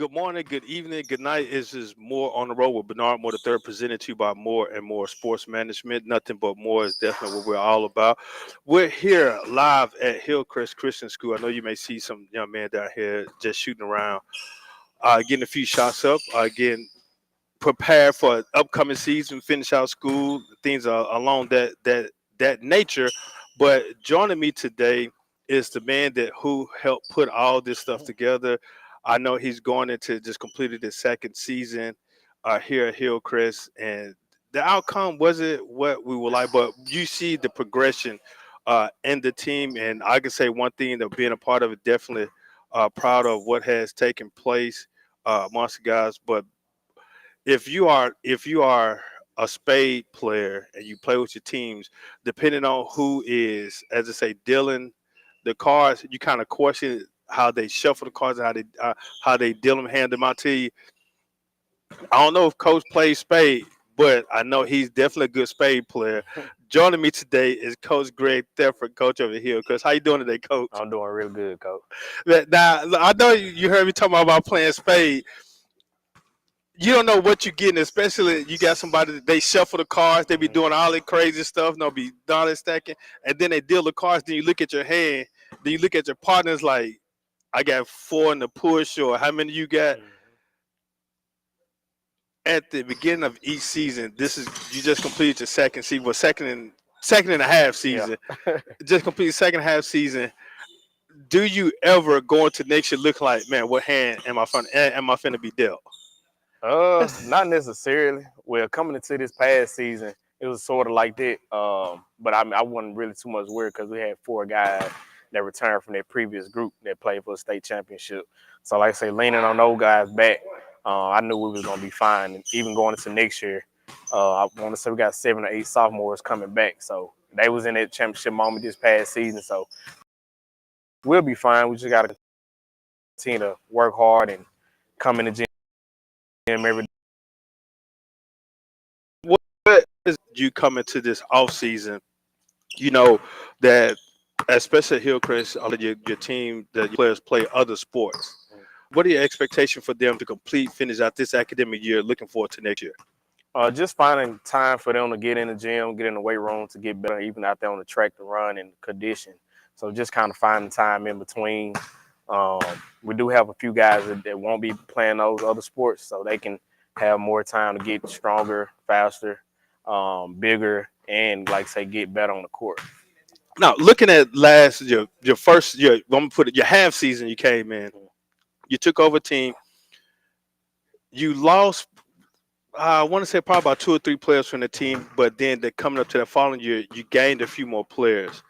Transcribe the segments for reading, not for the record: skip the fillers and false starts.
Good morning, good evening, good night. This is More on the Road with Bernard Moore the third, presented to you by More and More Sports Management. Nothing but more is definitely what we're all about. We're here live at Hillcrest Christian School. I know you may see some young man down here just shooting around, getting a few shots up, getting prepared for upcoming season, finish out school, things are along that nature. But joining me today is the man that who helped put all this stuff together. I know he's going into just completed his second season here at Hillcrest, and the outcome wasn't what we would like, but you see the progression in the team, and I can say one thing that being a part of it, definitely proud of what has taken place amongst the guys. But if you are a spade player and you play with your teams, depending on who is, as I say, dealing the cards, you kind of question how they shuffle the cards, how they deal them, hand them out to you. I don't know if Coach plays spade, but I know he's definitely a good spade player. Joining me today is Coach Greg Thedford, coach over here. Coach, how you doing today, Coach? I'm doing real good, coach. Now, I know you heard me talking about playing spade. You don't know what you're getting, especially you got somebody that they shuffle the cards, they be doing all that crazy stuff, they'll be dollar stacking, and then they deal the cards, then you look at your hand, then you look at your partners like, I got four in the push, or how many you got. At the beginning of each season, this is you just completed your second season, well, second and a half Yeah. season. Just completed second half season. Do you ever go into next year look like, man, what hand am I finna be dealt? Not necessarily. Well, coming into this past season, it was sort of like that. But I wasn't really too much worried because we had four guys that returned from their previous group that played for the state championship. So, like I say, leaning on those guys back, I knew we was gonna be fine. And even going into next year, I want to say we got 7 or 8 sophomores coming back. So they was in that championship moment this past season. So we'll be fine. We just gotta continue to work hard and come in the gym every. What is you coming to this off season? You know that, especially at Hillcrest, all of your team, the players play other sports. What are your expectations for them to finish out this academic year, looking forward to next year? Just finding time for them to get in the gym, get in the weight room to get better, even out there on the track to run and condition. So just kind of finding time in between. Um, we do have a few guys that won't be playing those other sports, so they can have more time to get stronger, faster, bigger, and like say get better on the court. Now, looking at last your first year, I'm gonna put it your half season. You came in, you took over a team. You lost, I want to say probably about two or three players from the team, but then coming up to the following year, you gained a few more players.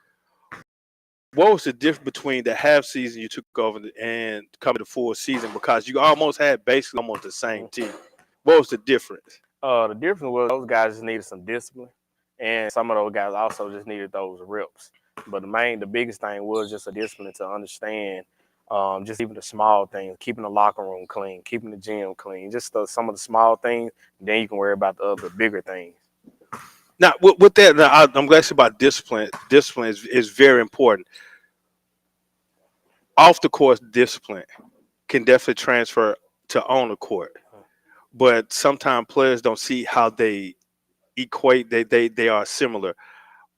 What was the difference between the half season you took over and coming to full season? Because you almost had basically almost the same team. What was the difference? The difference was those guys just needed some discipline, and some of those guys also just needed those reps. But the biggest thing was just a discipline to understand, just even the small things, keeping the locker room clean, keeping the gym clean, just some of the small things. Then you can worry about the other bigger things. Now, with that, now, I'm glad you said about discipline. Discipline is very important. Off the court, discipline can definitely transfer to on the court, but sometimes players don't see how they equate. They are similar.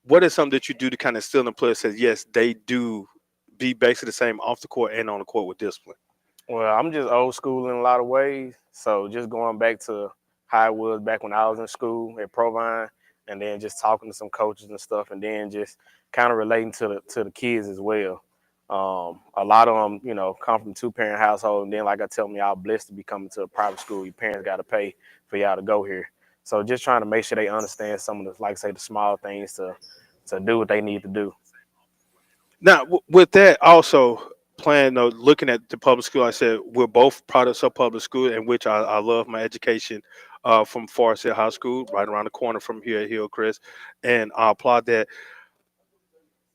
What is something that you do to kind of instill in the players says yes, they do be basically the same off the court and on the court with discipline? Well, I'm just old school in a lot of ways. So just going back to how it was back when I was in school at Provine, and then just talking to some coaches and stuff, and then just kind of relating to the kids as well. A lot of them, come from 2-parent household, and then like I tell them, y'all blessed to be coming to a private school. Your parents got to pay for y'all to go here. So just trying to make sure they understand some of the, like say, the small things to do what they need to do. Now, with that, also playing, looking at the public school, I said we're both products of public school, in which I love my education from Forest Hill High School, right around the corner from here at Hillcrest, and I applaud that.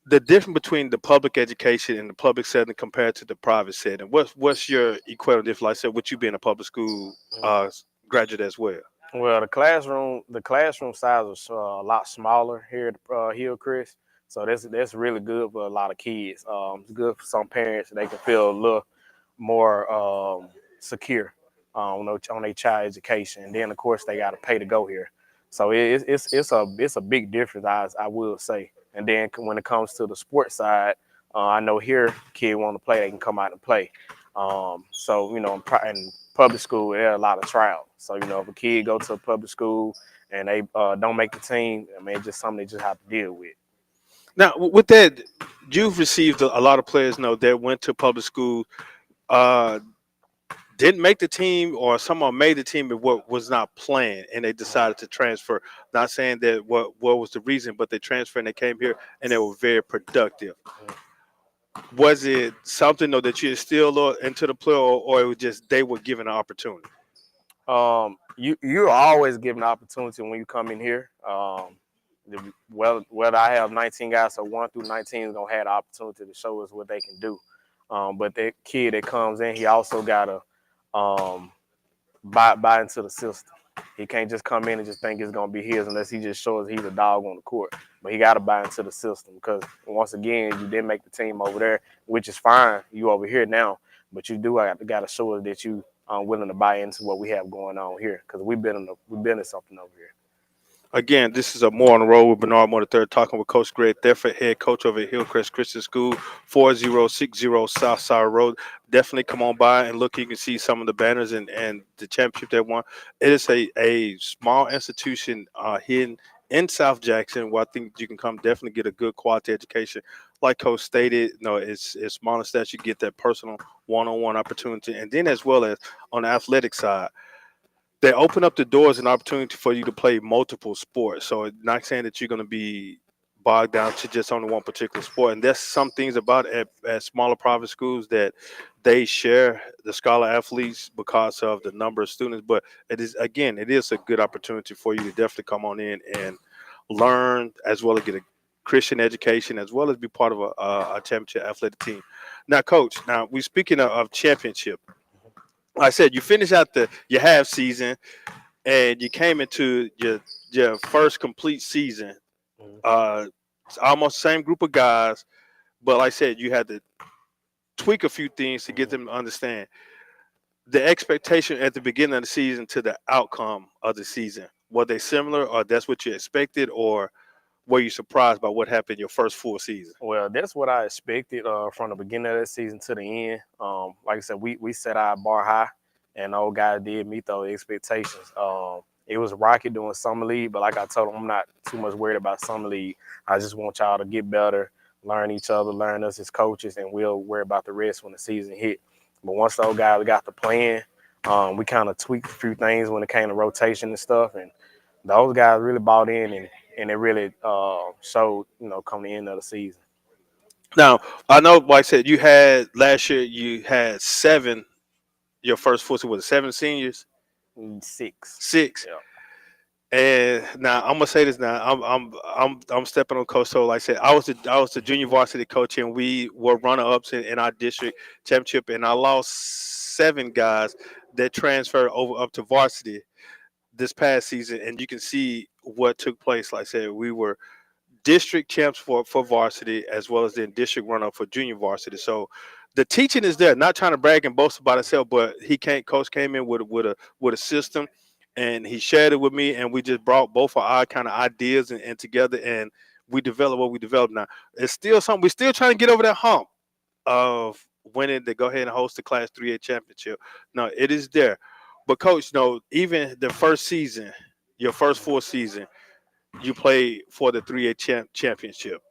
The difference between the public education and the public setting compared to the private setting. What's your equivalent difference? Like I said, with you being a public school graduate as well. Well, the classroom size was a lot smaller here at Hillcrest, so that's really good for a lot of kids. It's good for some parents; they can feel a little more. secure on their child education, and then of course they got to pay to go here. So it's a big difference, I will say. And then when it comes to the sports side, I know here kid want to play, they can come out and play. So in public school there are a lot of trials. So if a kid go to a public school and they don't make the team, I mean it's just something they just have to deal with. Now, with that, you've received a lot of players know that went to public school, uh, didn't make the team, or someone made the team but what was not playing, and they decided to transfer. Not saying that what was the reason, but they transferred and they came here and they were very productive. Was it something though that you instilled into the player, or it was just they were given an opportunity? You're always given an opportunity when you come in here. Well, whether I have 19 guys or 1 through 19 is gonna have the opportunity to show us what they can do. But that kid that comes in, he also gotta um, buy into the system. He can't just come in and just think it's gonna be his unless he just shows he's a dog on the court. But he gotta buy into the system because once again, you didn't make the team over there, which is fine. You over here now, but you do gotta show us that you are willing to buy into what we have going on here because we've been in something over here. Again, this is a More on the Road with Bernard Moore III, talking with Coach Greg Thedford, head coach over at Hillcrest Christian School, 4060 Southside Road. Definitely come on by and look. You can see some of the banners and the championship they won. It is a small institution hidden in South Jackson where I think you can come definitely get a good quality education. Like Coach stated, it's smaller stats. You get that personal one-on-one opportunity. And then as well as on the athletic side, they open up the doors and opportunity for you to play multiple sports. So not saying that you're going to be bogged down to just only one particular sport. And there's some things about at smaller private schools that they share the scholar athletes because of the number of students. But it is a good opportunity for you to definitely come on in and learn, as well as get a Christian education, as well as be part of a championship athletic team. Now, Coach, now we speaking of championship. Like I said, you finish out your half season and you came into your first complete season. It's almost the same group of guys, but like I said, you had to tweak a few things to get them to understand the expectation at the beginning of the season to the outcome of the season. Were they similar, or that's what you expected, or were you surprised by what happened your first full season? Well, that's what I expected from the beginning of the season to the end. Like I said, we set our bar high, and old guys did meet those expectations. It was rocky doing summer league, but like I told them, I'm not too much worried about summer league. I just want y'all to get better, learn each other, learn us as coaches, and we'll worry about the rest when the season hit. But once those guys got the plan, we kind of tweaked a few things when it came to rotation and stuff, and those guys really bought in and it really showed, come the end of the season. Now, I know, like I said, you had last year, you had seven, your first full season, was it seven seniors? 6. Six. Yeah. And now I'm gonna say this. Now I'm stepping on coach. So like I said, I was the junior varsity coach, and we were runner ups in our district championship, and I lost seven guys that transferred over up to varsity this past season, and you can see what took place. Like I said, we were district champs for varsity, as well as the district runner for junior varsity. So the teaching is there. Not trying to brag and boast about himself, but coach came in with a system, and he shared it with me, and we just brought both of our kind of ideas and together, and we developed what we developed. Now it's still something we're still trying to get over that hump of winning to go ahead and host the Class 3A championship. No, it is there, but coach, even the first season, your first full season, you played for the 3A championship.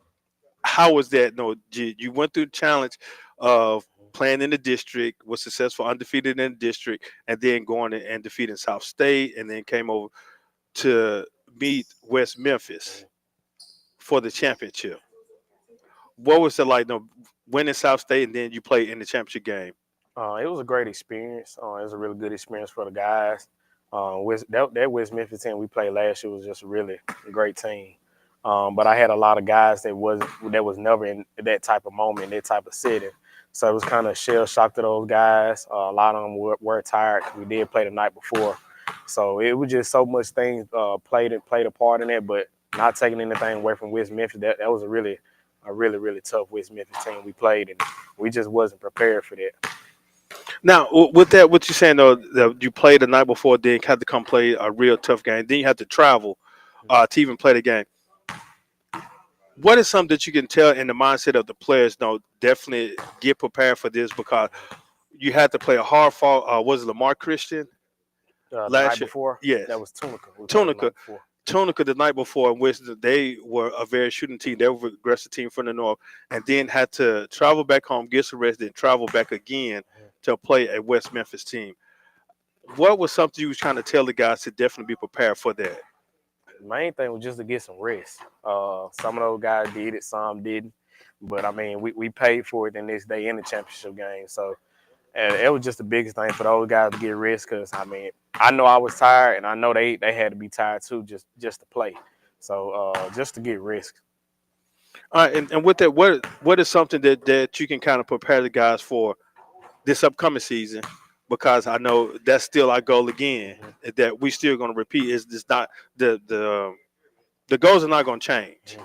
How was that? No, you went through the challenge of playing in the district, was successful, undefeated in the district, and then going and defeating South State, and then came over to meet West Memphis for the championship. What was it like? No, winning South State, and then you played in the championship game. It was a great experience. It was a really good experience for the guys. That West Memphis team we played last year was just a really great team. But I had a lot of guys that was never in that type of moment, that type of setting. So it was kind of shell shock to those guys. A lot of them were tired. We did play the night before, so it was just so much things played a part in it. But not taking anything away from West Memphis, that was a really tough West Memphis team we played, and we just wasn't prepared for that. Now, with that, what you're saying though, that you played the night before, then had to come play a real tough game, then you had to travel to even play the game. What is something that you can tell in the mindset of the players? No, definitely get prepared for this because you had to play a hard fall. Was it Lamar Christian The night last year? before, that Yes, was Tunica. We played the Tunica. night before. Tunica the night before, in which they were a very shooting team. They were an aggressive team from the north, and then had to travel back home, get some rest, then travel back again to play a West Memphis team. What was something you was trying to tell the guys to definitely be prepared for that? The main thing was just to get some rest. Some of those guys did it, some didn't. But I mean, we paid for it the next day in the championship game. So and it was just the biggest thing for those guys to get rest because I mean, I know I was tired and I know they had to be tired too just to play. So just to get rest. All right, and with that, what is something that you can kind of prepare the guys for this upcoming season? Because I know that's still our goal again. Mm-hmm. That we still going to repeat is this not the goals are not going to change. Mm-hmm.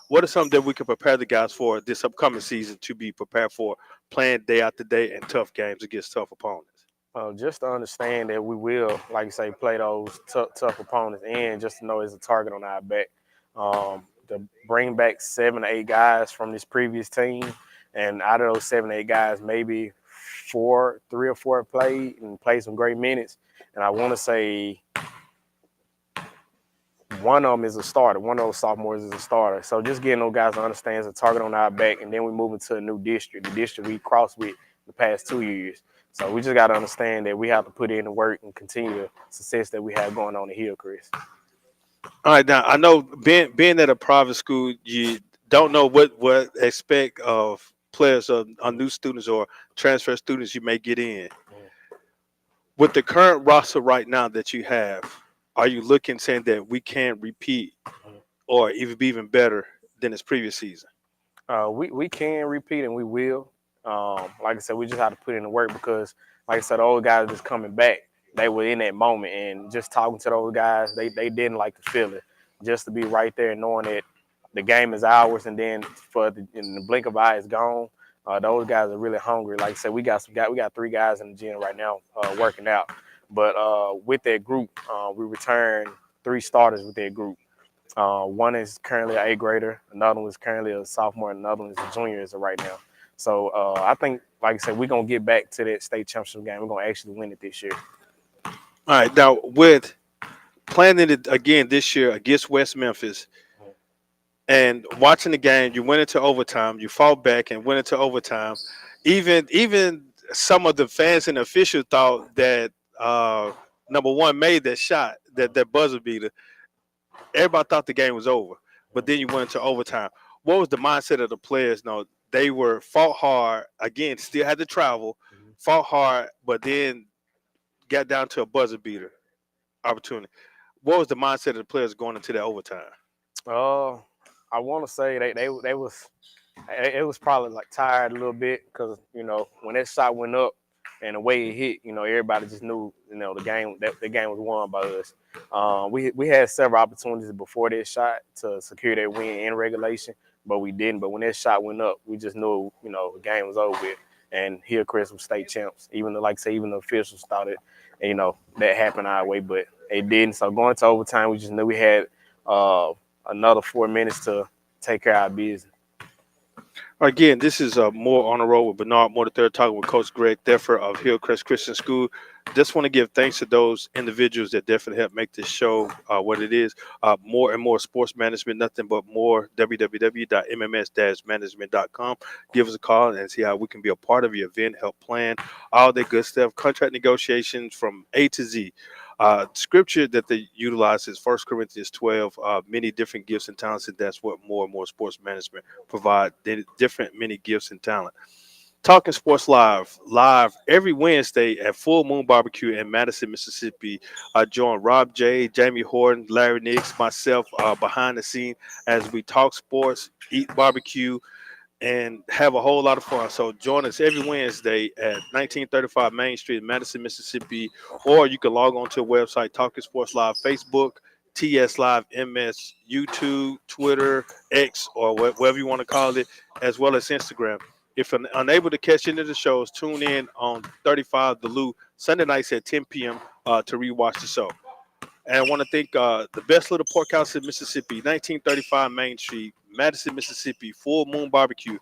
What is something that we can prepare the guys for this upcoming season to be prepared for playing day after day and tough games against tough opponents? Just to understand that we will, like you say, play those tough opponents, and just to know there's a target on our back. To bring back 7 to 8 guys from this previous team, and out of those 7 to 8 guys, maybe three or four played and played some great minutes. And I want to say one of them is a starter. One of those sophomores is a starter. So just getting those guys to understand the target on our back, and then we move into a new district, the district we crossed with the past 2 years. So we just got to understand that we have to put in the work and continue the success that we have going on at Hillcrest. All right, now I know being at a private school, you don't know what expect of players or new students or transfer students you may get in. With the current roster right now that you have, are you looking saying that we can repeat or even be even better than this previous season? We can repeat and we will. Like I said, we just have to put in the work because, like I said, the old guys just coming back. They were in that moment, and just talking to those guys, they didn't like the feeling. Just to be right there, knowing that the game is ours, and then in the blink of an eye, it's gone. Those guys are really hungry. Like I said, we got 3 guys in the gym right now working out. But with that group, we returned 3 starters with that group. One is currently an 8th grader, another one is currently a sophomore, and another one is a junior as of right now. So I think, like I said, we're going to get back to that state championship game. We're going to actually win it this year. All right, now with planning it again this year against West Memphis and watching the game, you went into overtime, you fought back and went into overtime. Even some of the fans and officials thought that number one made that shot, that buzzer beater. Everybody thought the game was over, but then you went into overtime. What was the mindset of the players? No, they were fought hard again, still had to travel, fought hard, but then got down to a buzzer beater opportunity. What was the mindset of the players going into that overtime? Uh, I want to say they was it was probably like tired a little bit because when that shot went up and the way it hit, everybody just knew the game was won by us. We had several opportunities before that shot to secure that win in regulation, but we didn't. But when that shot went up, we just knew the game was over with, and Hillcrest was state champs. Even though, like I say, even the officials thought it, that happened our way, but it didn't. So going to overtime, we just knew we had another 4 minutes to take care of our business. Again, this is More on the Road with Bernard Moore III, talking with Coach Greg Thedford of Hillcrest Christian School. Just want to give thanks to those individuals that definitely helped make this show what it is. More and more sports management, nothing but more. www.mms-management.com. Give us a call and see how we can be a part of your event, help plan, all that good stuff. Contract negotiations from A to Z. Scripture that they utilize is 1 Corinthians 12, many different gifts and talents, and that's what more and more sports management provide, different many gifts and talent. Talking Sports live every Wednesday at Full Moon Barbecue in Madison, Mississippi. I join Rob J, Jamie Horton, Larry Nix, myself behind the scene as we talk sports, eat barbecue, and have a whole lot of fun. So join us every Wednesday at 1935 Main Street in Madison, Mississippi, or you can log on to the website Talking Sports Live, Facebook, TS Live MS, YouTube, Twitter, X, or whatever you want to call it, as well as Instagram. If unable to catch any of the shows, tune in on 35 The Lou Sunday nights at 10 p.m. To rewatch the show. And I want to thank the Best Little Porkhouse in Mississippi, 1935 Main Street, Madison, Mississippi, Full Moon Barbecue.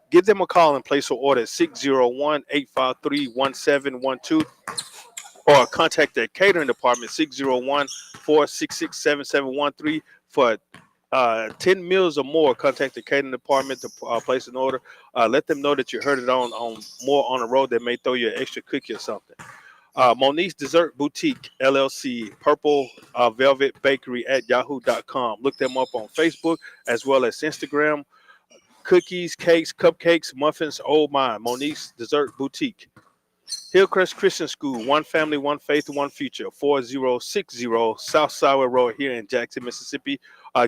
Give them a call and place an order at 601-853-1712 or contact their catering department 601-466-7713 for 10 meals or more. Contact the catering department to place an order. Let them know that you heard it on More on the Road. They may throw you an extra cookie or something. Monique's Dessert Boutique LLC, Purple Velvet Bakery at yahoo.com. Look them up on Facebook as well as Instagram. Cookies, cakes, cupcakes, muffins, oh my. Monique's Dessert Boutique. Hillcrest Christian School, one family, one faith, one future, 4060 South Sour Road here in Jackson, Mississippi.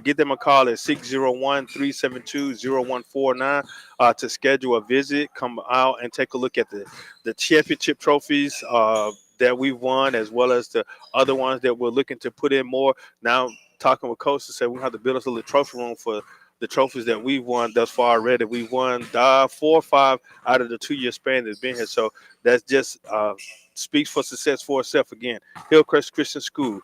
Give them a call at 601-372-0149 to schedule a visit. Come out and take a look at the championship trophies that we've won, as well as the other ones that we're looking to put in more. Now, talking with Coach to say we have to build us a little trophy room for the trophies that we've won thus far already. We've won 4 or 5 out of the 2-year span that's been here. So that just speaks for success for itself again. Hillcrest Christian School.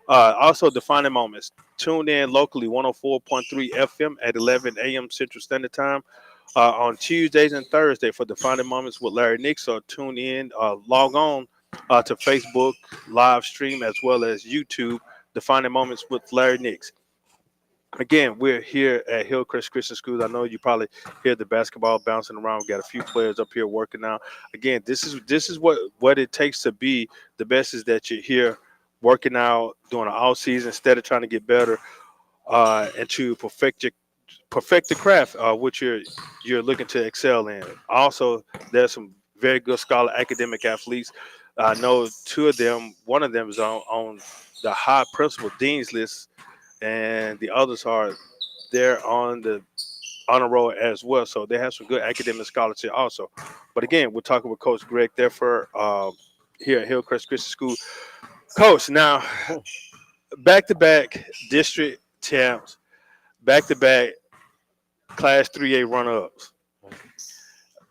Also, Defining Moments. Tune in locally, 104.3 FM at 11 a.m. Central Standard Time on Tuesdays and Thursdays for Defining Moments with Larry Nix. So tune in, log on to Facebook live stream as well as YouTube, Defining Moments with Larry Nix. Again, we're here at Hillcrest Christian Schools. I know you probably hear the basketball bouncing around. We got a few players up here working out. Again, this is what it takes to be the best, is that you're here working out during the off season instead of trying to get better and to perfect the craft which you're looking to excel in. Also, there's some very good scholar academic athletes. I know 2 of them. One of them is on the high principal dean's list, and the others are there on the honor roll as well. So they have some good academic scholarship also. But again, we're talking with Coach Greg Thedford here at Hillcrest Christian School. Coach, now back-to-back district champs, back-to-back Class 3A runner-ups.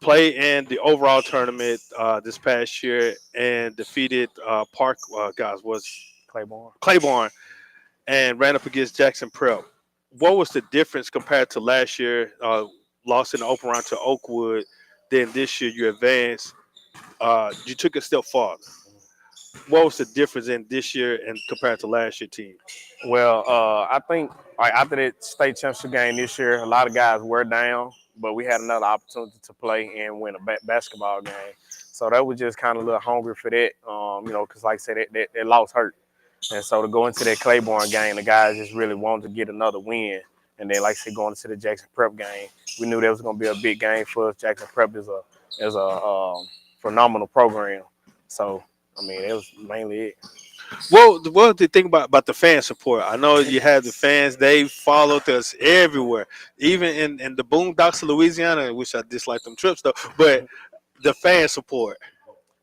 Play in the overall tournament this past year and defeated Claiborne and ran up against Jackson Prep. What was the difference compared to last year? Lost in the open round to Oakwood. Then this year you advanced. You took a step farther. What was the difference in this year and compared to last year's team? Well, I think after that state championship game this year, a lot of guys were down, but we had another opportunity to play and win a basketball game. So that was just kind of a little hungry for that, because like I said, that loss hurt. And so to go into that Claiborne game, the guys just really wanted to get another win. And then, like I said, going into the Jackson Prep game, we knew that was going to be a big game for us. Jackson Prep is a phenomenal program. So, I mean, it was mainly it. Well, what did you think about the fan support? I know you had the fans; they followed us everywhere, even in the boondocks of Louisiana, which I dislike them trips though. But the fan support.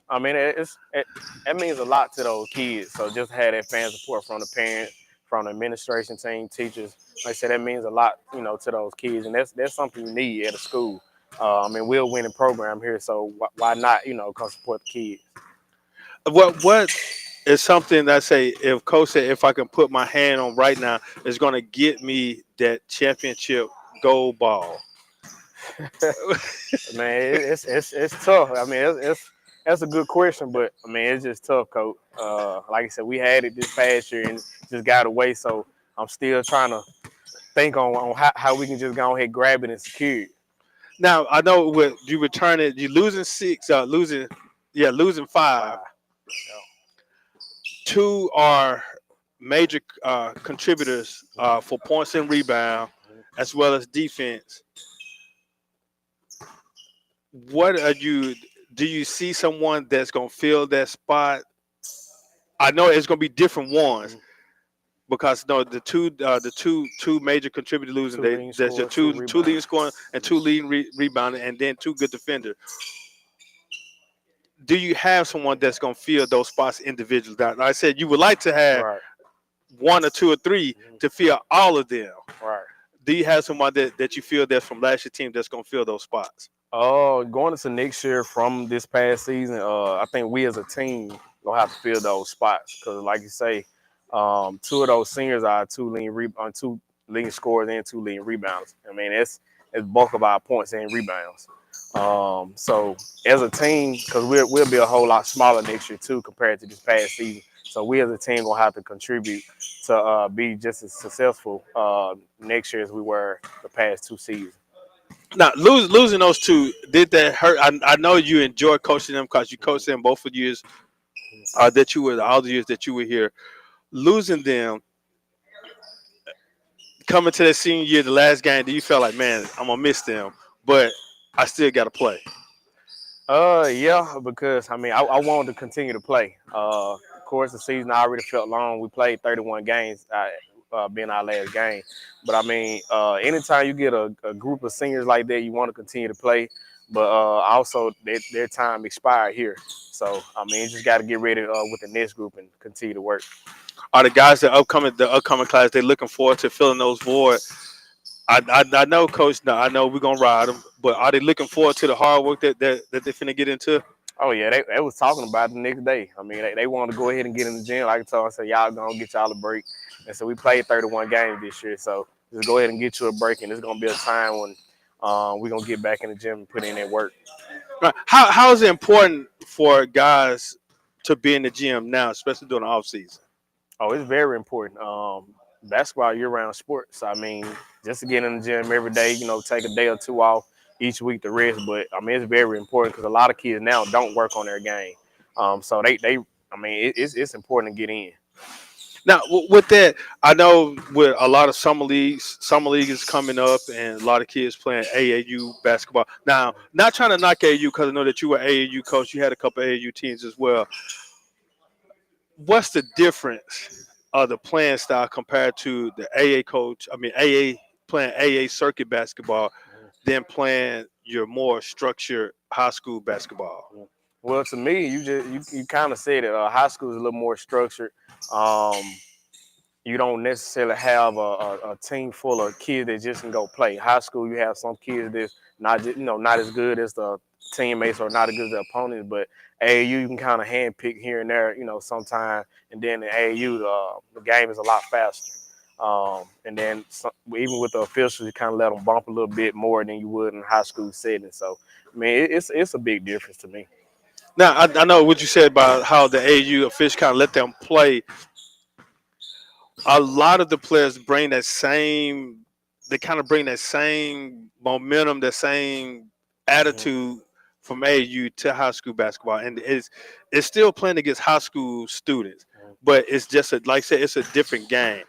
I mean, it means a lot to those kids. So just have that fan support from the parents, from the administration team, teachers. Like I said, that means a lot, to those kids, and that's something you need at a school. I mean, we're a winning program here, so why not, come support the kids? What is something that I say, if Coach said, if I can put my hand on right now, is going to get me that championship gold ball? Man, it's tough. I mean, that's a good question, but I mean, it's just tough, Coach. Like I said, we had it this past year and just got away, so I'm still trying to think on how we can just go ahead, grab it, and secure it. Now I know when you return it, you're losing 5. Wow. 2 are major contributors for points and rebound, as well as defense. What are you? Do you see someone that's gonna fill that spot? I know it's gonna be different ones because no, the two major contributors losing. There's your two leading scoring and 2 leading rebounding, and then 2 good defenders. Do you have someone that's gonna fill those spots individually? Like I said, you would like to have Right. 1 or 2 or 3 to fill all of them. Right. Do you have someone that you feel that's from last year's team that's gonna fill those spots? Going into next year from this past season, I think we as a team gonna have to fill those spots because, like you say, two of those seniors are two leading scorers and two leading rebounds. I mean, it's bulk of our points and rebounds. So as a team, because we'll be a whole lot smaller next year too compared to this past season. So we as a team gonna have to contribute to be just as successful next year as we were the past two seasons. Now, losing those two, did that hurt? I know you enjoy coaching them because you coached them both of the years that you were all the years that you were here. Losing them, coming to that senior year, the last game, do you feel like, man, I'm gonna miss them, but I still got to play? Yeah, because I mean, I wanted to continue to play. Of course, the season already felt long. We played 31 games, being our last game. But I mean, anytime you get a group of seniors like that, you want to continue to play. But also, their time expired here. So I mean, you just got to get ready with the next group and continue to work. Are the guys that the upcoming class, they looking forward to filling those voids? I know, Coach. No, I know we're gonna ride them, but are they looking forward to the hard work that they finna get into? Oh yeah, they was talking about it the next day. I mean, they wanted to go ahead and get in the gym. Like I told them, I said, y'all gonna get y'all a break. And so we played 31 games this year. So just go ahead and get you a break. And it's gonna be a time when we're gonna get back in the gym and put in that work. Right. How is it important for guys to be in the gym now, especially during the off season? Oh, it's very important. Basketball year-round sports. I mean, just to get in the gym every day, take a day or two off each week to rest. But I mean, it's very important because a lot of kids now don't work on their game. So I mean, it's important to get in. Now, with that, I know with a lot of summer league is coming up, and a lot of kids playing AAU basketball. Now, not trying to knock AAU because I know that you were AAU coach. You had a couple AAU teams as well. What's the difference of the playing style compared to the AA coach? I mean, AA playing AA circuit basketball, than playing your more structured high school basketball. Well, to me, you kind of said it. High school is a little more structured. Um, you don't necessarily have a team full of kids that just can go play. High school, you have some kids that's not as good as the teammates or not as good as the opponents. But AAU, you can kind of handpick here and there, sometime. And then in AAU, the game is a lot faster. And then even with the officials, you kind of let them bump a little bit more than you would in high school setting. So, I mean, it's a big difference to me. Now, I know what you said about how the AAU officials kind of let them play. A lot of the players bring that same, they kind of bring that same momentum, that same Mhm. attitude from AAU to high school basketball, and it's still playing against high school students, but it's just like I said, it's a different game.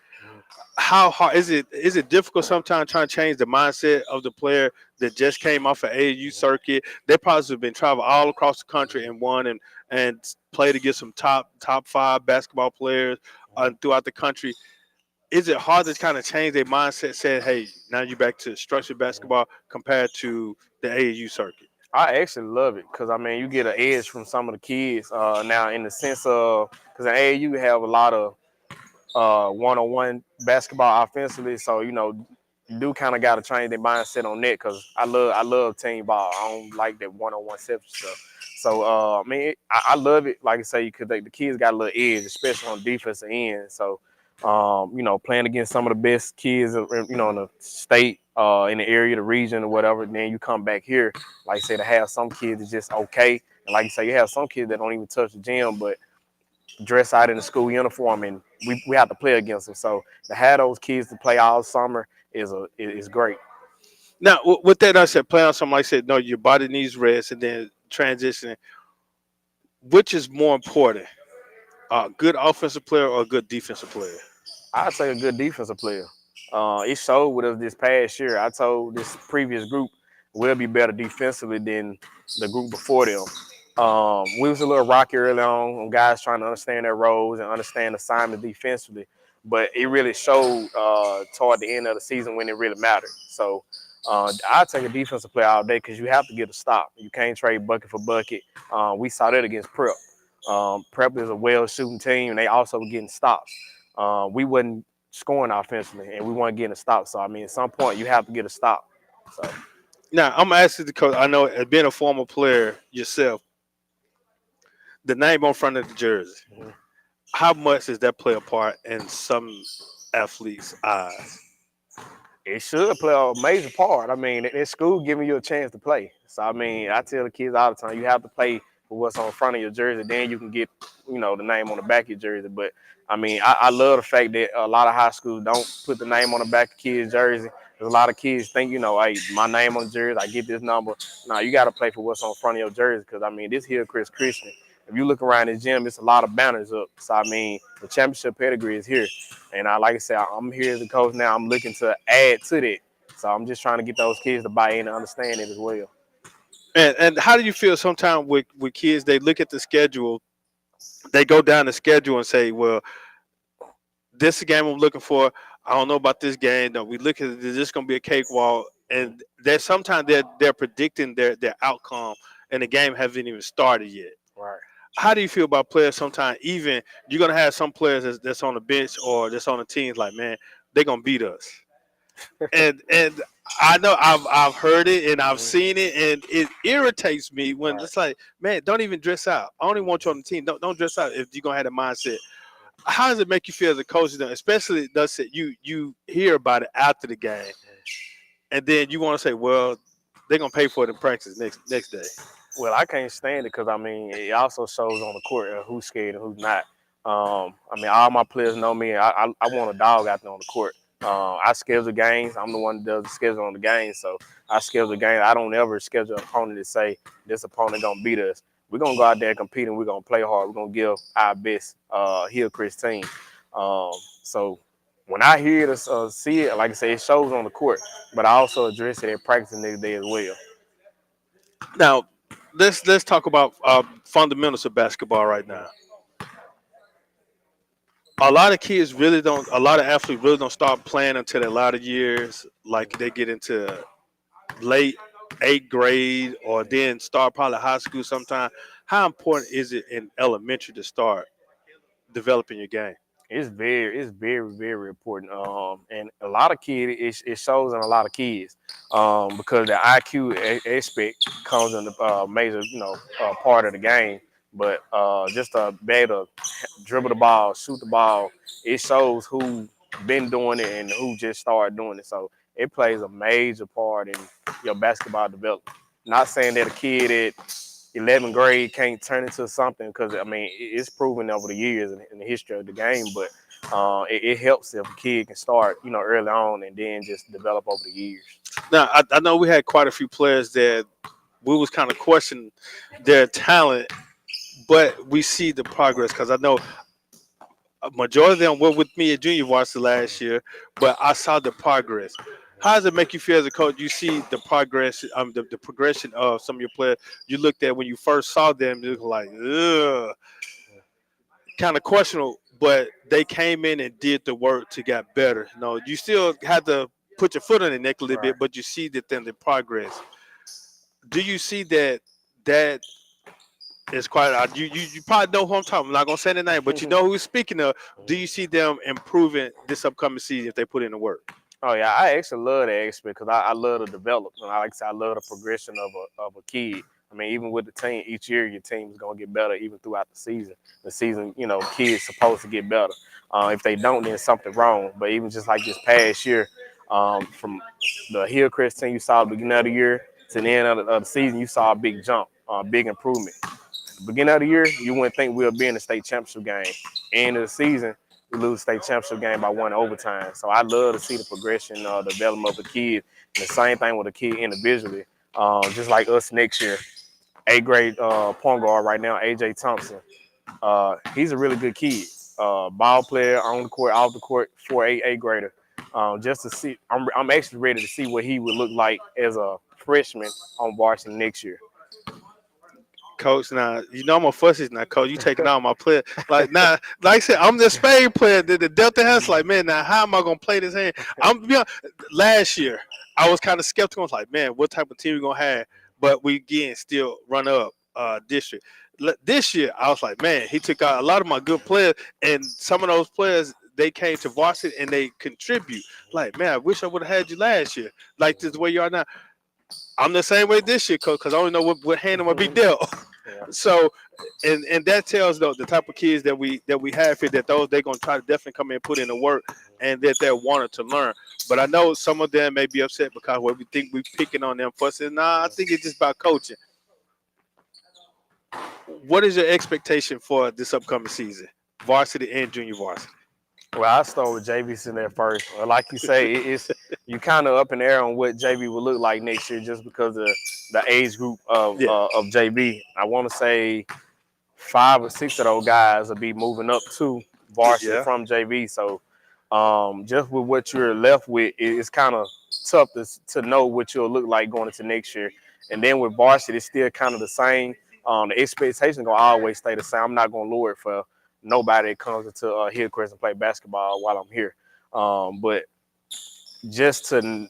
How hard is it difficult sometimes trying to change the mindset of the player that just came off an AAU circuit? They probably have been traveling all across the country and won and played against some top five basketball players throughout the country. Is it hard to kind of change their mindset, saying, "Hey, now you're back to structured basketball compared to the AAU circuit"? I actually love it because I mean you get an edge from some of the kids now in the sense of because in AAU you have a lot of one-on-one basketball offensively, so you do kind of got to change their mindset on that because I love team ball. I don't like that one-on-one separate stuff. So I mean I love it. Like I say, because the kids got a little edge, especially on defensive end. So playing against some of the best kids, in the state, in the area, the region, or whatever. Then you come back here, like I said, to have some kids that's just okay, and like you say, you have some kids that don't even touch the gym, but dress out in the school uniform, and we have to play against them. So to have those kids to play all summer is great. Now, with that, I said, play on something like I said, no, your body needs rest, and then transitioning. Which is more important, a good offensive player or a good defensive player? I'd say a good defensive player. It showed with us this past year. I told this previous group we'll be better defensively than the group before them. We was a little rocky early on guys trying to understand their roles and understand assignments defensively, but it really showed toward the end of the season when it really mattered. So I'd take a defensive player all day because you have to get a stop. You can't trade bucket for bucket. We saw that against Prep. Prep is a well shooting team, and they also were getting stops. We wasn't scoring offensively, and we weren't getting a stop. So I mean, at some point, you have to get a stop. So Now I'm gonna ask you because I know as being a former player yourself, the name on front of the jersey. Mhm. How much does that play a part in some athletes' eyes? It should play a major part. I mean, in school giving you a chance to play. So I mean, I tell the kids all the time, you have to play for what's on front of your jersey. Then you can get, the name on the back of your jersey. But I mean, I love the fact that a lot of high schools don't put the name on the back of kids' jersey. There's a lot of kids think, hey, my name on the jersey, I get this number. No, you got to play for what's on front of your jersey. Because I mean, this Hillcrest Christian. If you look around the gym, it's a lot of banners up. So I mean, the championship pedigree is here. And like I said, I'm here as a coach now. I'm looking to add to that. So I'm just trying to get those kids to buy in and understand it as well. And how do you feel sometimes with kids? They look at the schedule, they go down the schedule and say, well, this is the game I'm looking for. I don't know about this game. No, we look at it, is this going to be a cakewalk? And they're sometimes they're predicting their outcome, and the game hasn't even started yet. Right. How do you feel about players sometimes? Even you're gonna have some players that's on the bench or that's on the teams like, man, they're gonna beat us. And I know I've heard it and I've Mhm. seen it, and it irritates me when Right. it's like, man, don't even dress out. I only want you on the team. Don't dress out if you're gonna have the mindset. How does it make you feel as a coach, though? Especially does it you hear about it after the game, and then you want to say, well, they're gonna pay for it in practice next day. Well, I can't stand it because I mean it also shows on the court who's scared and who's not. I mean, all my players know me. I want a dog out there on the court. I schedule games. I'm the one that does the schedule on the games, so I schedule games. I don't ever schedule an opponent to say this opponent gonna beat us. We're gonna go out there and compete, and we're gonna play hard. We're gonna give our best. Hillcrest team. Um, so when I hear it, see it, like I say, it shows on the court, but I also address it at practice the next day as well. Now, let's talk about fundamentals of basketball right now. A lot of kids really don't. A lot of athletes really don't start playing until their latter years. Like they get into late eighth grade or then start probably high school sometime. How important is it in elementary to start developing your game? It's very important. And a lot of kids, it shows in a lot of kids, because the IQ aspect comes in the major, part of the game. But just to be able to dribble the ball, shoot the ball, it shows who been doing it and who just started doing it. So it plays a major part in your basketball development. Not saying that a kid at 11th grade can't turn into something because I mean it's proven over the years in the history of the game, but it helps if a kid can start early on and then just develop over the years. Now, I know we had quite a few players that we was kind of questioning their talent, but we see the progress because I know a majority of them were with me at junior varsity last year, but I saw the progress. How does it make you feel as a coach? You see the progress, the progression of some of your players. You looked at when you first saw them, you were like, ugh, kind of questionable, but they came in and did the work to get better. You still had to put your foot on the neck a little Right. bit, but you see that then the progress. Do you see that is quite? You probably know who I'm talking. I'm not gonna say the name, but you know who he's speaking of. Do you see them improving this upcoming season if they put in the work? Oh yeah, I actually love that aspect because I love the development. Like I said, I love the progression of a kid. I mean, even with the team, each year your team is gonna get better, even throughout the season. The season, kids supposed to get better. If they don't, then something wrong. But even just like this past year, from the Hillcrest team, you saw the beginning of the year to the end of the season, you saw a big jump, big improvement. Beginning of the year, you wouldn't think we'll be in the state championship game. End of the season, we lose the state championship game by one overtime. So I love to see the progression, development of the kid. And the same thing with the kid individually. Just like us next year, eighth grade point guard right now, AJ Thompson. He's a really good kid. Ball player on the court, off the court, 4'8" eighth grader. Just to see, I'm actually ready to see what he would look like as a freshman on varsity next year. Coach, now you know I'm a fussy now, coach. You taking all my player. Like now, like I said, I'm the spade player. The Delta has like, man, now how am I gonna play this hand? Last year I was kind of skeptical. I was like, man, what type of team we gonna have? But we again still run up district. This year I was like, man, he took out a lot of my good players, and some of those players they came to varsity and they contribute. Like, man, I wish I would have had you last year. Like this the way you are now. I'm the same way this year, coach, because I don't know what hand I'm gonna be dealt. Yeah. So, and that tells the type of kids that we have here, that those they're gonna try to definitely come in and put in the work, and that they're wanting to learn. But I know some of them may be upset because what we think we picking on them fussing. Nah, I think it's just about coaching. What is your expectation for this upcoming season, varsity and junior varsity? Well, I start with JV in there first. Well, like you say, it's you kind of up in the air on what JV will look like next year, just because of the age group Yeah, of JV. I want to say 5 or 6 of those guys will be moving up to varsity yeah. from JV. So, just with what you're left with, it's kind of tough to know what you'll look like going into next year. And then with varsity, it's still kind of the same. The expectation gonna always stay the same. I'm not gonna lower it for nobody that comes into Hillcrest and play basketball while I'm here. But just to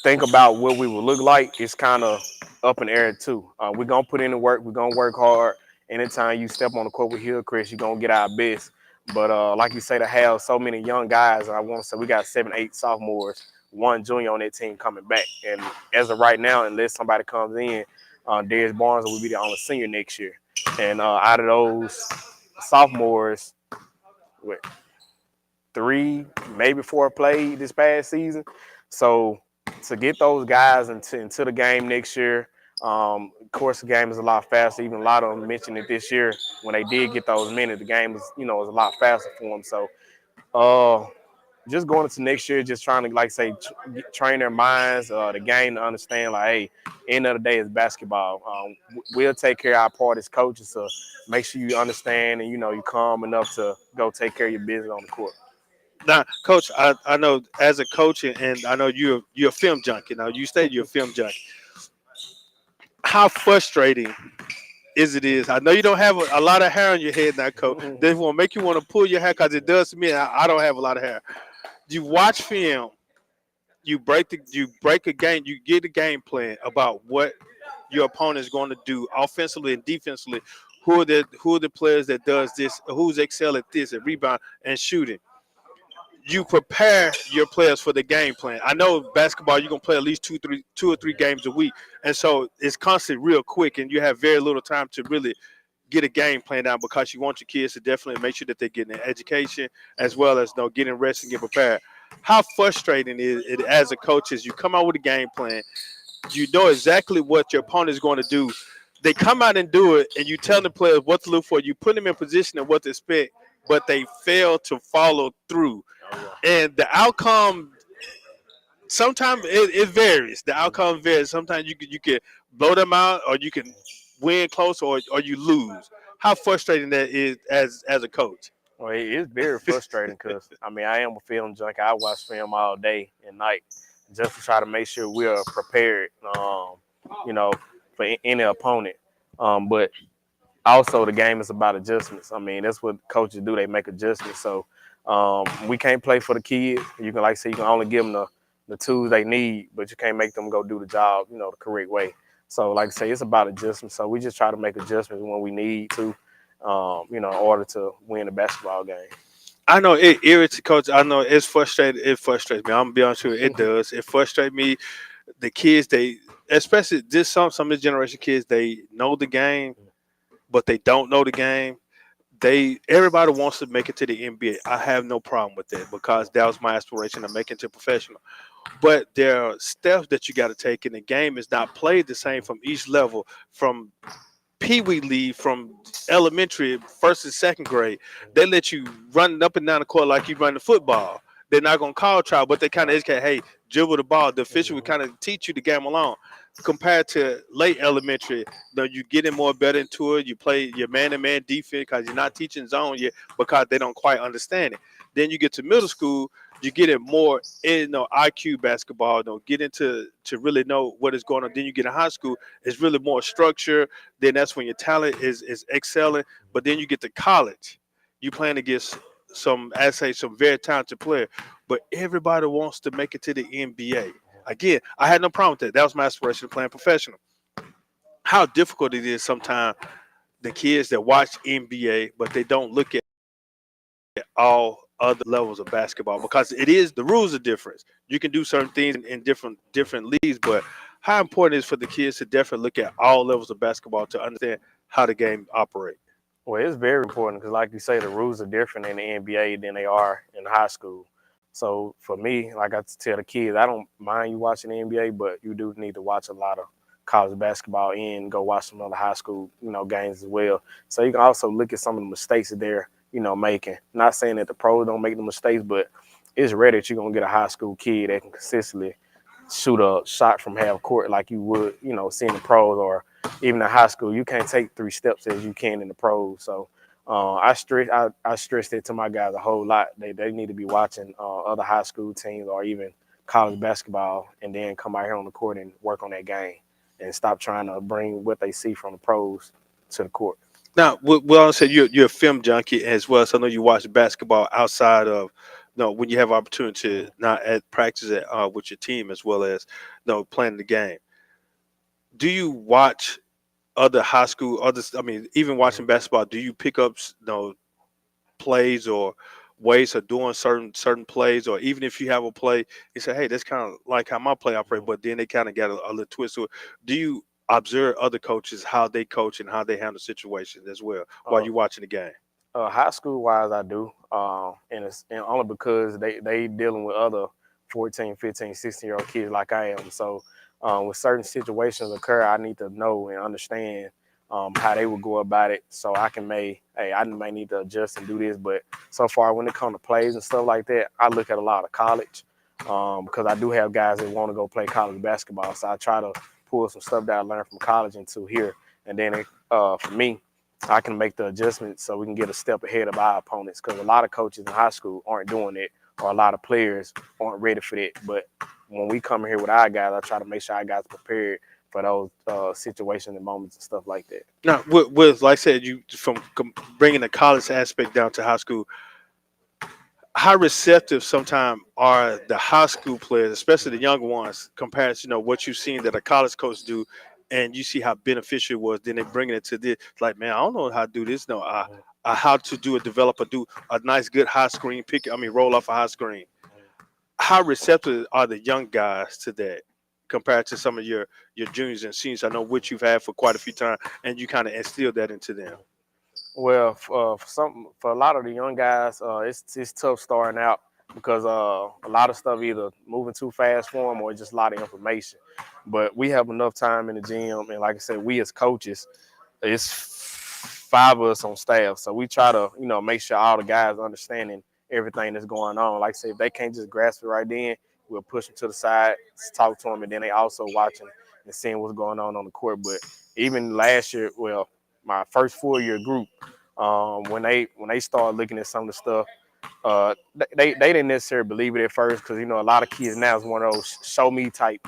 think about what we would look like, it's kind of up in the air too. We're gonna put in the work. We're gonna work hard. Anytime you step on the court with Hillcrest, you're gonna get our best. But like you say, to have so many young guys, I want to say we got 7, 8 sophomores, one junior on that team coming back. And as of right now, unless somebody comes in, Darius Barnes will be the only senior next year. And out of those sophomores, what, 3, maybe 4 played this past season. So to get those guys into the game next year, of course, the game is a lot faster. Even a lot of them mentioned it this year when they did get those minutes. The game was a lot faster for them. So just going into next year, just trying to, like say, train their minds, the game, to understand, like, hey, end of the day is basketball. We'll take care of our part as coaches, so make sure you understand and you calm enough to go take care of your business on the court. Now, coach, I know as a coach, and I know you're a film junkie. Now, you stated you're a film junkie. How frustrating is I know you don't have a lot of hair on your head now, coach. They will make you want to pull your hair because it does to me. I don't have a lot of hair. You watch film, you break a game, you get a game plan about what your opponent is going to do offensively and defensively. Who are the players that does this? Who's excel at this, at rebound and shooting? You prepare your players for the game plan. I know basketball you're gonna play at least 2 or 3 games a week, and so it's constantly real quick, and you have very little time to really get a game plan down because you want your kids to definitely make sure that they're getting an education as well as getting rest and get prepared. How frustrating is it as a coach is you come out with a game plan, you know exactly what your opponent is going to do. They come out and do it, and you tell the players what to look for. You put them in position and what to expect, but they fail to follow through. And the outcome sometimes it varies. The outcome varies. Sometimes you can blow them out, or you can win close, or you lose. How frustrating that is as a coach. Well, it's very frustrating because I am a film junkie. I watch film all day and night just to try to make sure we are prepared, you know, for any opponent. But also, the game is about adjustments. That's what coaches do. They make adjustments. So we can't play for the kids. You can, like I say, you can only give them the tools they need, but you can't make them go do the job, the correct way. So, like I say, it's about adjustments. So we just try to make adjustments when we need to, in order to win the basketball game. I know it irritates coach. I know it's frustrating. It frustrates me. I'm gonna be honest with you. It does. It frustrates me. The kids, especially this some of the generation kids, they know the game, but they don't know the game. Everybody wants to make it to the NBA. I have no problem with that because that was my aspiration to make it to professional. But there are steps that you got to take, and the game is not played the same from each level. From Pee Wee League, from elementary, first and second grade, they let you run up and down the court like you run the football. They're not gonna call trial, but they kind of educate. Hey, dribble the ball. The official would kind of teach you the game along. Compared to late elementary, you getting more better into it. You play your man-to-man defense because you're not teaching zone yet because they don't quite understand it. Then you get to middle school, you get it more in IQ basketball. Get into to really know what is going on. Then you get in high school, it's really more structure. Then that's when your talent is excelling. But then you get to college, you playing against some very talented player. But everybody wants to make it to the NBA. Again, I had no problem with that. That was my aspiration, playing professional. How difficult it is sometimes the kids that watch NBA, but they don't look at all other levels of basketball because it is the rules are different. You can do certain things in different leagues, but how important it is for the kids to definitely look at all levels of basketball to understand how the game operates. Well, it's very important because, like you say, the rules are different in the NBA than they are in high school. So for me, like I tell the kids, I don't mind you watching the NBA, but you do need to watch a lot of college basketball and go watch some other high school, games as well. So you can also look at some of the mistakes that they're, making. Not saying that the pros don't make the mistakes, but it's rare that you're gonna get a high school kid that can consistently shoot a shot from half court like you would, see in the pros or even in high school. You can't take 3 steps as you can in the pros. So I stress it to my guys a whole lot. They need to be watching other high school teams or even college basketball and then come out here on the court and work on that game and stop trying to bring what they see from the pros to the court. Now, well, I said you're a film junkie as well, so I know you watch basketball outside of, when you have opportunity to not at practice with your team as well as, playing the game. Do you watch other high school, others? I mean, even watching basketball, do you pick up, plays or ways of doing certain plays, or even if you have a play, you say, hey, that's kind of like how my play operate, but then they kind of got a little twist to it. Do you observe other coaches how they coach and how they handle situations as well while Uh, you're watching the game? High school wise, I do, and only because they dealing with other 14, 15, 16-year-old kids like I am. So when certain situations occur, I need to know and understand how they would go about it, so I may need to adjust and do this. But so far, when it comes to plays and stuff like that, I look at a lot of college because I do have guys that want to go play college basketball. So I try to pull some stuff that I learned from college into here, and then for me, I can make the adjustments so we can get a step ahead of our opponents, because a lot of coaches in high school aren't doing it, or a lot of players aren't ready for that. But when we come here with our guys, I try to make sure our guys prepared for those situations and moments and stuff like that. Now, with like I said, you bringing the college aspect down to high school, how receptive sometimes are the high school players, especially the younger ones, compared to what you've seen that a college coach do, and you see how beneficial it was. Then they bring it to this, like, man, I don't know how to do this. No, how to do a develop do a nice good high screen pick. I mean, roll off a high screen. How receptive are the young guys to that compared to some of your juniors and seniors? I know which you've had for quite a few times, and you kind of instilled that into them. Well, for a lot of the young guys, it's tough starting out because a lot of stuff either moving too fast for them or just a lot of information. But we have enough time in the gym, and like I said, we as coaches, it's 5 of us on staff, so we try to make sure all the guys understanding everything that's going on. Like I said, if they can't just grasp it right then, we'll push them to the side, talk to them, and then they also watching and seeing what's going on the court. But even last year, well, my first full year group, when they started looking at some of the stuff, they didn't necessarily believe it at first, because a lot of kids now is one of those show me type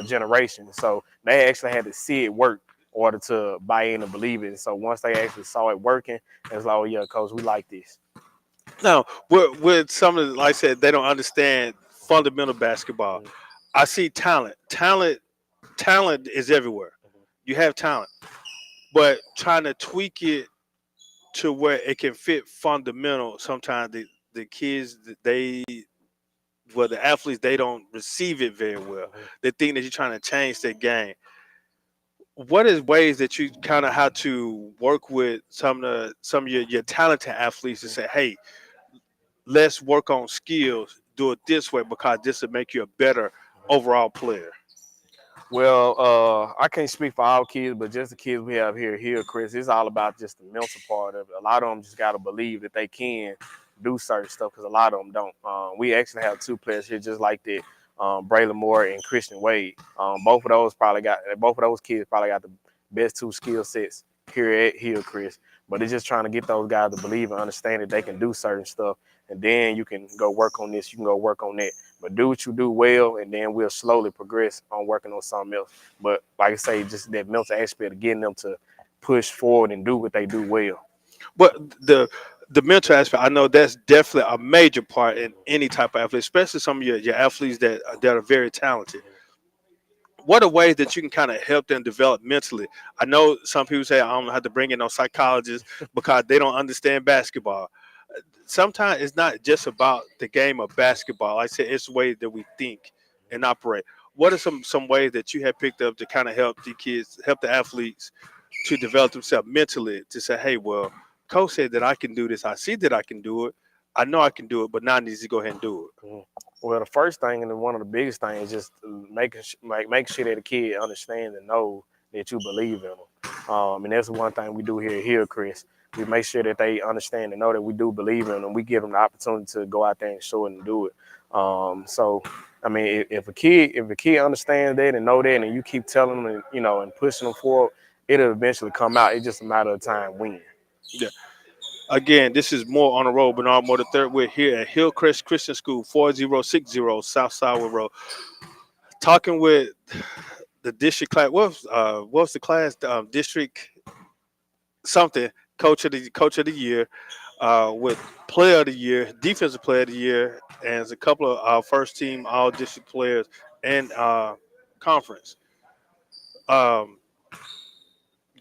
generation. So they actually had to see it work in order to buy in and believe it. So once they actually saw it working, it's like, oh yeah, coach, we like this. Now, with some of like I said, they don't understand fundamental basketball. I see talent. Talent is everywhere. You have talent, but trying to tweak it to where it can fit fundamental. Sometimes the kids the athletes, they don't receive it very well. They think that you're trying to change their game. What is ways that you kind of have to work with some of your talented athletes to say, hey, let's work on skills, do it this way because this will make you a better overall player. Well, I can't speak for all kids, but just the kids we have here, Chris, it's all about just the mental part of it. A lot of them just got to believe that they can do certain stuff, because a lot of them don't. We actually have 2 players here just like that, Braylon Moore and Christian Wade. Both of those kids probably got the best 2 skill sets here at Hillcrest. But it's just trying to get those guys to believe and understand that they can do certain stuff, and then you can go work on this, you can go work on that. But do what you do well, and then we'll slowly progress on working on something else. But like I say, just that mental aspect of getting them to push forward and do what they do well. But the mental aspect, I know that's definitely a major part in any type of athlete, especially some of your athletes that are very talented. What are ways that you can kind of help them develop mentally? I know some people say I don't have to bring in no psychologists because they don't understand basketball. Sometimes it's not just about the game of basketball. Like I said, it's the way that we think and operate. what are some ways that you have picked up to kind of help the kids, help the athletes to develop themselves mentally to say, hey, well, coach said that I can do this. I see that I can do it. I know I can do it, but now I need to go ahead and do it. Mhm. Well, the first thing and one of the biggest things is just make sure that the kid understands and know that you believe in them. And that's one thing we do here at Hillcrest. We make sure that they understand and know that we do believe in them. We give them the opportunity to go out there and show it and do it. So, I mean, if a kid understands that and know that, and you keep telling them and and pushing them forward, it'll eventually come out. It's just a matter of time when. Yeah. Again, this is more on the road, Bernard Moore the third. We're here at Hillcrest Christian School, 4060 South Side Road, talking with the district class. What's the class? District something coach of the year, with player of the year, defensive player of the year, and a couple of first team all district players and conference. Um,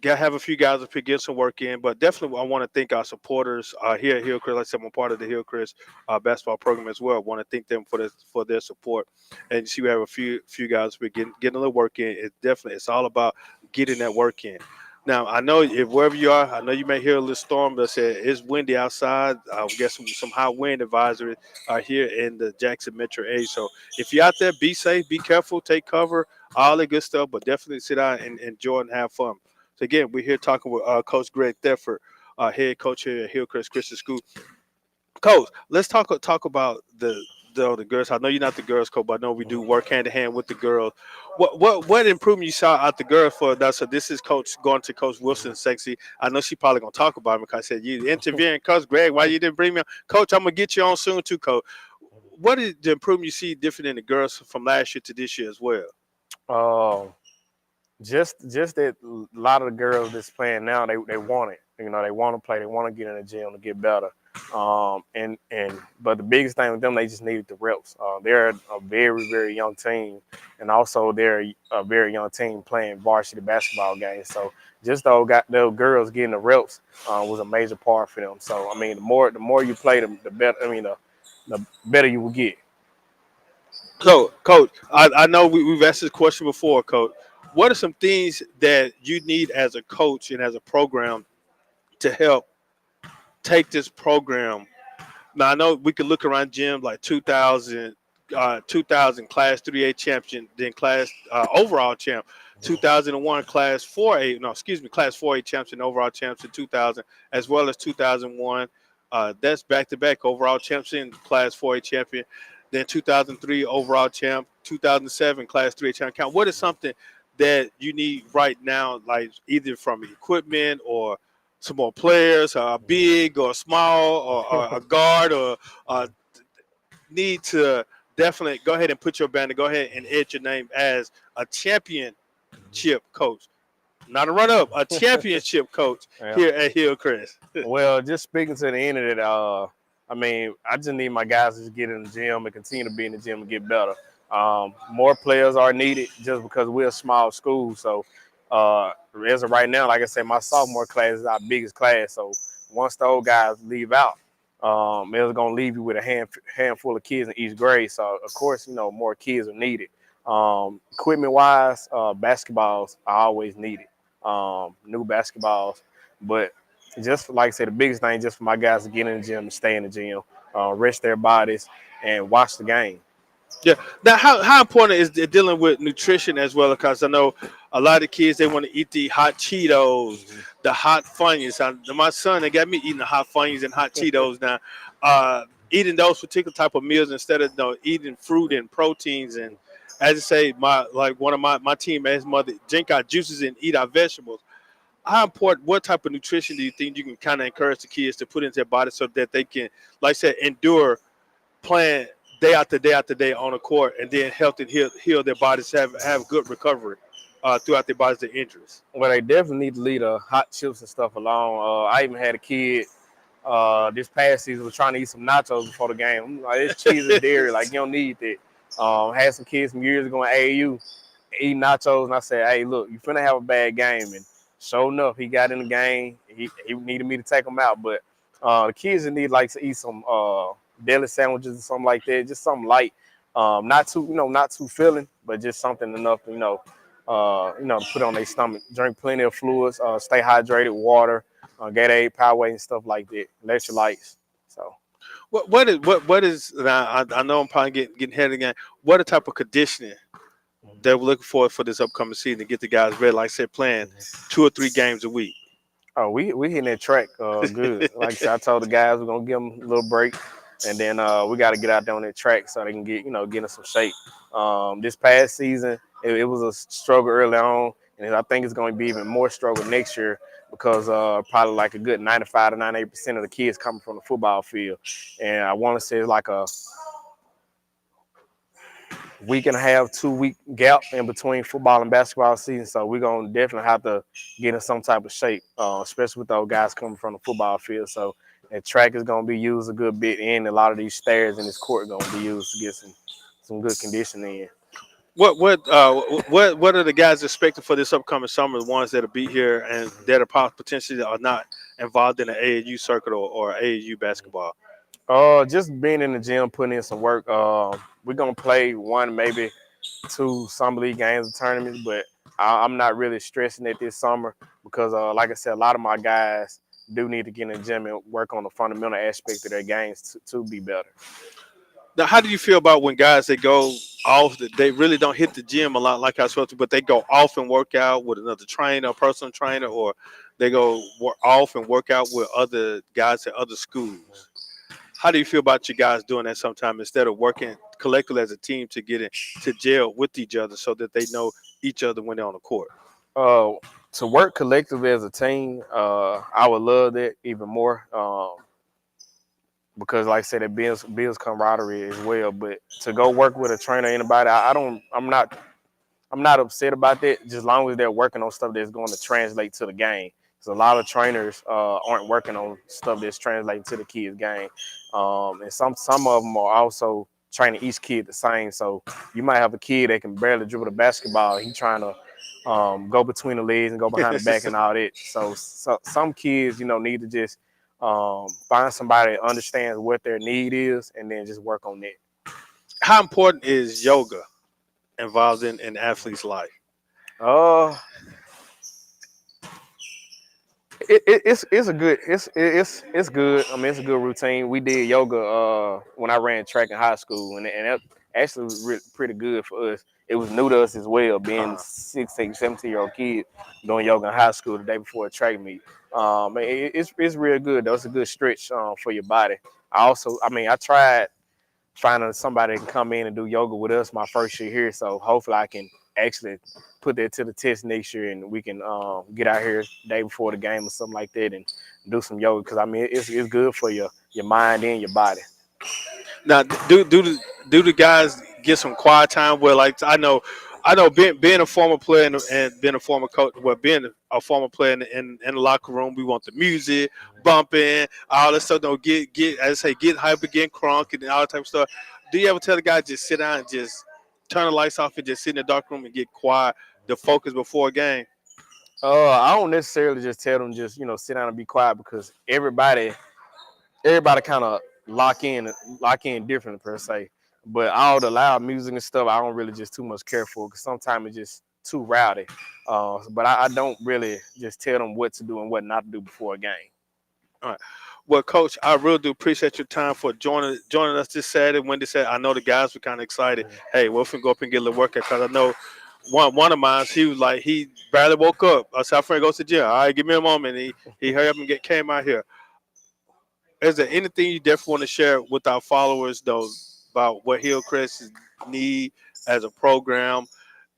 Got have a few guys to get some work in, but definitely I want to thank our supporters here at Hillcrest. Like I said, I'm a part of the Hillcrest basketball program as well. I want to thank them for their support. And you see, we have a few guys who are getting a little work in. It's all about getting that work in. Now I know if wherever you are, I know you may hear a little storm, but I said it's windy outside. We got some high wind advisory here in the Jackson metro area. So if you're out there, be safe, be careful, take cover, all that good stuff. But definitely sit out and enjoy and have fun. So again, we're here talking with Coach Greg Thedford, head coach here at Hillcrest Christian School. Coach, let's talk about the girls. I know you're not the girls coach, but I know we do work hand in hand with the girls. What improvement you saw out the girls for that? So this is Coach going to Coach Wilson, sexy. I know she probably gonna talk about it because I said you interviewing Coach Greg. Why you didn't bring me on? Coach? I'm gonna get you on soon too, Coach. What is the improvement you see different in the girls from last year to this year as well? Uh, just that a lot of the girls that's playing now, they want it. They want to play. They want to get in the gym to get better. And but the biggest thing with them, they just needed the reps. They're a very very young team, and also they're a very young team playing varsity basketball games. So just those girls getting the reps was a major part for them. So I mean, the more you play, the better. I mean, the better you will get. So, Coach, I know we've asked this question before, Coach. What are some things that you need as a coach and as a program to help take this program? Now, I know we could look around gyms like 2000 Class 3A champion, then Class overall champ, 2001 Class 4A, no, excuse me, Class 4A champion, overall champs in 2000, as well as 2001. That's back-to-back overall champion, Class 4A champion. Then 2003 overall champ, 2007 Class 3A champ. Count. What is something that you need right now, like either from equipment or some more players, big or small, or a guard, or uh, need to definitely go ahead and put your banner, go ahead and edge your name as a championship coach, not a run-up, a championship coach Yeah. here at Hillcrest. Well, just speaking to the end of it, I mean, I just need my guys to just get in the gym and continue to be in the gym and get better. More players are needed just because we're a small school. So, as of right now, like I said, my sophomore class is our biggest class. So, once those guys leave out, it's going to leave you with a handful of kids in each grade. So, of course, more kids are needed. Equipment wise, basketballs are always needed. New basketballs, but just like I said, the biggest thing just for my guys to get in the gym and stay in the gym, rest their bodies, and watch the game. Yeah. Now, how important is dealing with nutrition as well? Because I know a lot of kids they want to eat the hot Cheetos, the hot Funyuns. My son, they got me eating the hot Funyuns and hot Cheetos now. Eating those particular type of meals instead of eating fruit and proteins and, as I say, one of my teammates' mother drink our juices and eat our vegetables. How important? What type of nutrition do you think you can kind of encourage the kids to put into their body so that they can, like I said, endure playing day after day on the court, and then help and heal their bodies, have good recovery throughout their bodies, their injuries. Well, they definitely need to leave the hot chips and stuff alone. I even had a kid this past season was trying to eat some nachos before the game. I'm like, it's cheese and dairy. Like, you don't need that. Had some kids some years ago in AAU eating nachos, and I said, hey, look, you finna have a bad game. And sure enough, he got in the game. He needed me to take him out. But the kids that need like to eat some deli sandwiches or something like that, just something light. Not too, not too filling, but just something enough, to put on their stomach. Drink plenty of fluids, stay hydrated, water, Gatorade, Powerade, and stuff like that. Electrolytes. So. What is now? I know I'm probably getting ahead again. What a type of conditioning that we're looking for this upcoming season to get the guys ready? Like I said, playing 2 or 3 games a week. Oh, we hitting that track good. Like I said, I told the guys we're gonna give them a little break, and then we got to get out there on that track so they can get in some shape. This past season, it was a struggle early on, and I think it's going to be even more struggle next year because probably like a good 95 to 98% of the kids coming from the football field, and I want to say it's like a week and a half, 2 week gap in between football and basketball season. So we're gonna definitely have to get in some type of shape, especially with those guys coming from the football field. So that track is gonna be used a good bit, and a lot of these stairs in this court are gonna be used to get some good conditioning in. What are the guys expecting for this upcoming summer? The ones that'll be here and that are potentially are not involved in the AAU circuit or AAU basketball. Just being in the gym, putting in some work. We're gonna play one, maybe two summer league games and tournaments, but I'm not really stressing it this summer because, like I said, a lot of my guys do need to get in the gym and work on the fundamental aspect of their games to be better. Now, how do you feel about when guys they go off? They really don't hit the gym a lot like I supposed to, but they go off and work out with another trainer, a personal trainer, or they go off and work out with other guys at other schools. How do you feel about you guys doing that sometime instead of working collectively as a team to get into jail with each other so that they know each other when they're on the court? Uh, to work collectively as a team, I would love that even more. Because like I said, it builds camaraderie as well. But to go work with a trainer, anybody, I'm not upset about that, just as long as they're working on stuff that's going to translate to the game. Because a lot of trainers aren't working on stuff that's translating to the kids' game, and some of them are also training each kid the same. So you might have a kid that can barely dribble the basketball. He's trying to go between the legs and go behind the back and all that. So some kids, need to just find somebody that understands what their need is, and then just work on that. How important is yoga involved in athletes' life? Uh, it's a good it's good. I mean, it's a good routine. We did yoga when I ran track in high school, and that actually was pretty good for us. It was new to us as well, being Uh-huh. 16, 17-year-old kid doing yoga in high school the day before a track meet. It's real good. That's a good stretch for your body. I tried finding somebody that can come in and do yoga with us my first year here. So hopefully I can actually put that to the test next year, and we can get out here the day before the game or something like that and do some yoga, because I mean it's good for your mind and your body. Now, do the guys get some quiet time where, like, I know being a former player and being a former coach, well, being a former player in the locker room, we want the music bumping, all that stuff. Don't get as I say, get hyper, get crunk, and all that type of stuff. Do you ever tell the guys just sit down and just turn the lights off and just sit in the dark room and get quiet to focus before a game? I don't necessarily just tell them just sit down and be quiet, because everybody kind of lock in different per se. But all the loud music and stuff, I don't really just too much care for, because sometimes it's just too rowdy. But I don't really just tell them what to do and what not to do before a game. All right. Well, Coach, I really do appreciate your time for joining us this Saturday. Wendy said, I know the guys were kind of excited. Hey, we're finna go up and get a little workout, because I know one of mine, he was like, he barely woke up. I said, I'm finna go to the gym. All right, give me a moment. He hurry up and came out here. Is there anything you definitely want to share with our followers, though, about what Hillcrest need as a program,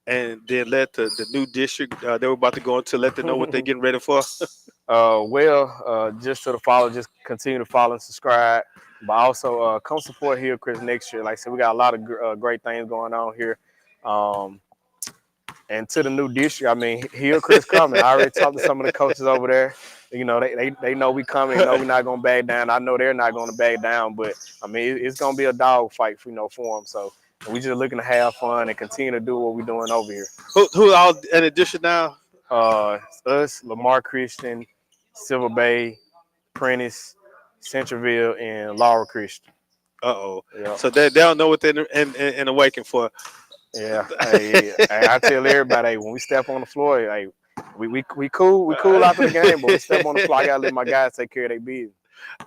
and then let the new district they were about to go into, let them know what they're getting ready for? Just to the follow, just continue to follow and subscribe, but also come support Hillcrest next year. Like I said, we got a lot of great things going on here. Um, and to the new district, I mean, Hillcrest coming. I already talked to some of the coaches over there. They know we coming. Know we're not gonna back down. I know they're not gonna back down, but I mean, it's gonna be a dog fight for them. So we just looking to have fun and continue to do what we're doing over here. Who all in addition now? Us, Lamar Christian, Silver Bay, Prentice, Centralville, and Laurel Christian. Uh-oh. Yeah, So they don't know what they're in the waking for. yeah. Hey, I tell everybody, hey, when we step on the floor, hey, we cool after the game, but we step on the floor, I gotta let my guys take care of their business.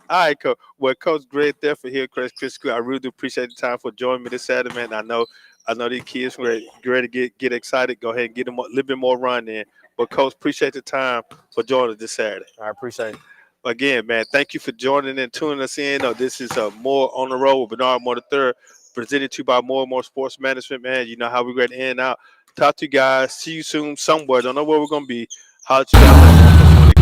All right, Coach. Well, Coach, great there for Hillcrest Chris. I really do appreciate the time for joining me this Saturday, man. I know these kids ready to get excited. Go ahead and get them a little bit more run in. But Coach, appreciate the time for joining us this Saturday. I appreciate it. Again, man, thank you for joining and tuning us in. This is More on the Road with Bernard Moore III, presented to you by More and More Sports Management, man. You know how we get in and out. Talk to you guys. See you soon somewhere. Don't know where we're going to be. Holler at you guys later.